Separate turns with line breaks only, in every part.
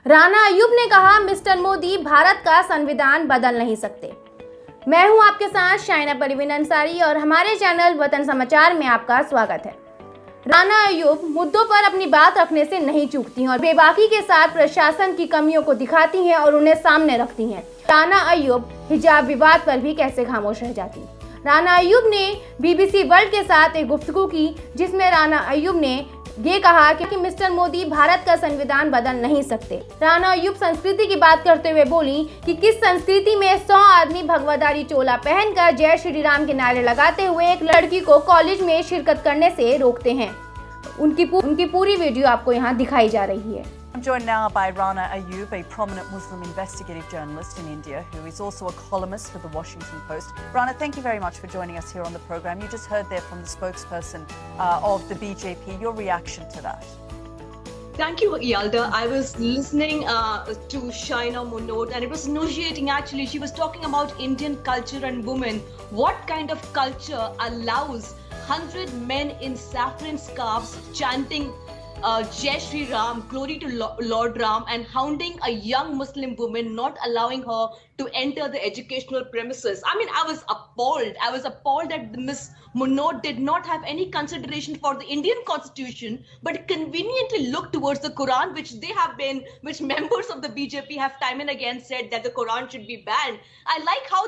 राणा अय्यूब ने कहा, मिस्टर मोदी भारत का संविधान बदल नहीं सकते। मैं हूं आपके साथ शाइना परवीन अंसारी और हमारे चैनल वतन समाचार में आपका स्वागत है। राणा अय्यूब मुद्दों पर अपनी बात रखने से नहीं चूकती हैं और बेबाकी के साथ प्रशासन की कमियों को दिखाती हैं और उन्हें सामने रखती हैं। राणा अय्यूब हिजाब विवाद पर भी कैसे खामोश रह जाती। राणा अय्यूब ने बीबीसी वर्ल्ड के साथ एक गुफ्तगू की, जिसमें राणा अय्यूब ने ये कहा कि मिस्टर मोदी भारत का संविधान बदल नहीं सकते। राणा अय्यूब संस्कृति की बात करते हुए बोली कि किस संस्कृति में 100 आदमी भगवाधारी चोला पहनकर जय श्री राम के नारे लगाते हुए एक लड़की को कॉलेज में शिरकत करने से रोकते हैं। उनकी पूरी वीडियो आपको यहाँ दिखाई जा रही है।
I'm joined now by Rana Ayyoub, a prominent Muslim investigative journalist in India who is also a columnist for the Washington Post. Rana, thank you very much for joining us here on the program. You just heard there from the spokesperson of the BJP. Your reaction to that?
Thank you, Yalda. I was listening to Shaina Munod and it was nauseating actually. She was talking about Indian culture and women. What kind of culture allows 100 men in saffron scarves chanting Jai Shri Ram, glory to Lord Ram, and hounding a young Muslim woman, not allowing her to enter the educational premises? I mean, I was appalled. I was appalled that Miss Munod did not have any consideration for the Indian constitution, but conveniently looked towards the Quran, which members of the BJP have time and again said that the Quran should be banned. I like how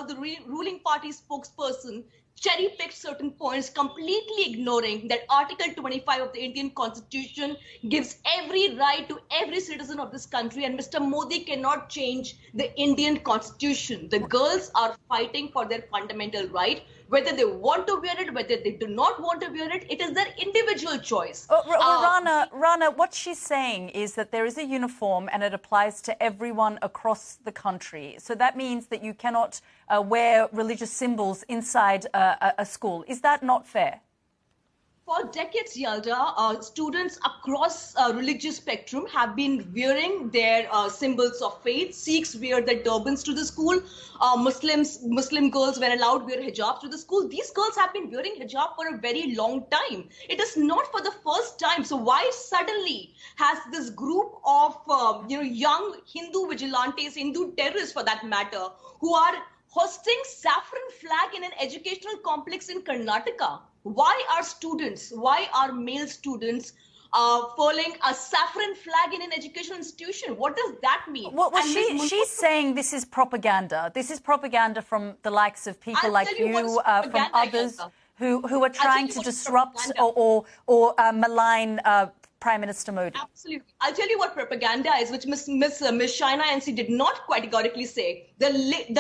the ruling party spokesperson cherry-picked certain points, completely ignoring that Article 25 of the Indian Constitution gives every right to every citizen of this country, and Mr. Modi cannot change the Indian Constitution. The girls are fighting for their fundamental right. Whether they want to wear it, whether they do not want to wear it, it is their individual choice.
Rana, what she's saying is that there is a uniform and it applies to everyone across the country. So that means that you cannot wear religious symbols inside a school. Is that not fair?
For decades, Yalda, students across religious spectrum have been wearing their symbols of faith. Sikhs wear their turbans to the school. Muslim girls were allowed to wear hijab to the school. These girls have been wearing hijab for a very long time. It is not for the first time. So why suddenly has this group of young Hindu vigilantes, Hindu terrorists for that matter, who are hosting saffron flag in an educational complex in Karnataka? Why are male students furling a saffron flag in an educational institution? What does that mean?
Well, she's saying this is propaganda. This is propaganda from the likes of people like you, from others who are trying to disrupt or malign Prime Minister Modi.
Absolutely. I'll tell you what propaganda is, which Miss Shaina NC did not quite categorically say. The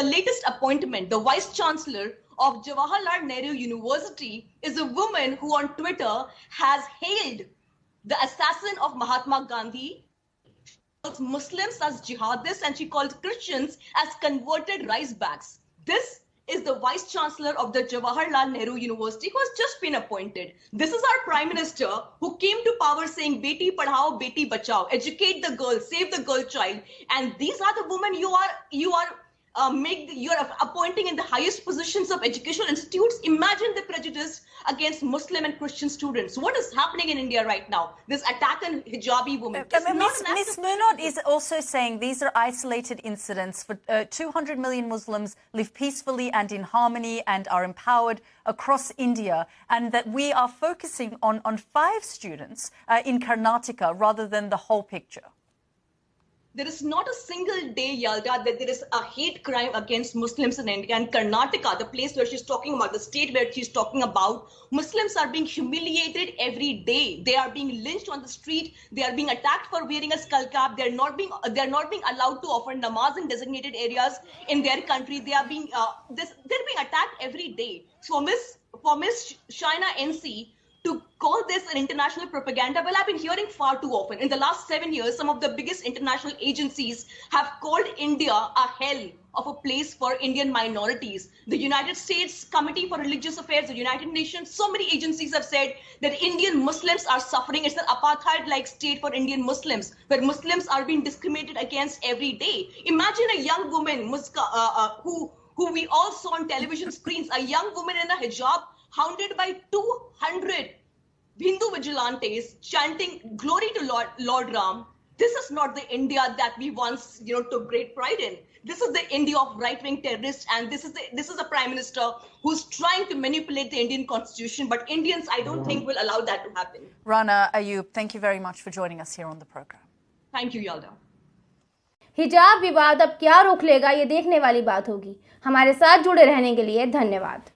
latest appointment, the Vice Chancellor of Jawaharlal Nehru University, is a woman who on Twitter has hailed the assassin of Mahatma Gandhi. She calls Muslims as jihadists and she calls Christians as converted rice bags. This is the Vice Chancellor of the Jawaharlal Nehru University, who has just been appointed. This is our Prime Minister who came to power saying Beti Padhao, Beti Bachao, educate the girl, save the girl child. And these are the women you are appointing in the highest positions of educational institutes. Imagine the prejudice against Muslim and Christian students. What is happening in India right now? This attack on hijabi women.
Ms. Munod is also saying these are isolated incidents. For 200 million Muslims live peacefully and in harmony and are empowered across India, and that we are focusing on 5 students in Karnataka rather than the whole picture.
There is not a single day, Yalda, that there is a hate crime against Muslims in India. And Karnataka, the place where she's talking about, the state where she's talking about, Muslims are being humiliated every day. They are being lynched on the street. They are being attacked for wearing a skull cap. They're not being allowed to offer namaz in designated areas in their country. They're being attacked every day. So for Miss Shaina NC to call this an international propaganda, well, I've been hearing far too often. In the last 7 years, some of the biggest international agencies have called India a hell of a place for Indian minorities. The United States Committee for Religious Affairs, the United Nations, so many agencies have said that Indian Muslims are suffering. It's an apartheid-like state for Indian Muslims, where Muslims are being discriminated against every day. Imagine a young woman, who we all saw on television screens, a young woman in a hijab, hounded by 200 Hindu vigilantes chanting glory to Lord Ram, This is not the India that we once, took great pride in. This is the India of right-wing terrorists, and this is a prime minister who's trying to manipulate the Indian constitution. But Indians, I don't think, will allow that to happen.
Rana, Ayyoub, thank you very much for joining us here on the program.
Thank you, Yalda.
हिजाब विवाद अब क्या रुख लेगा, ये देखने वाली बात होगी। हमारे साथ जुड़े रहने के लिए धन्यवाद।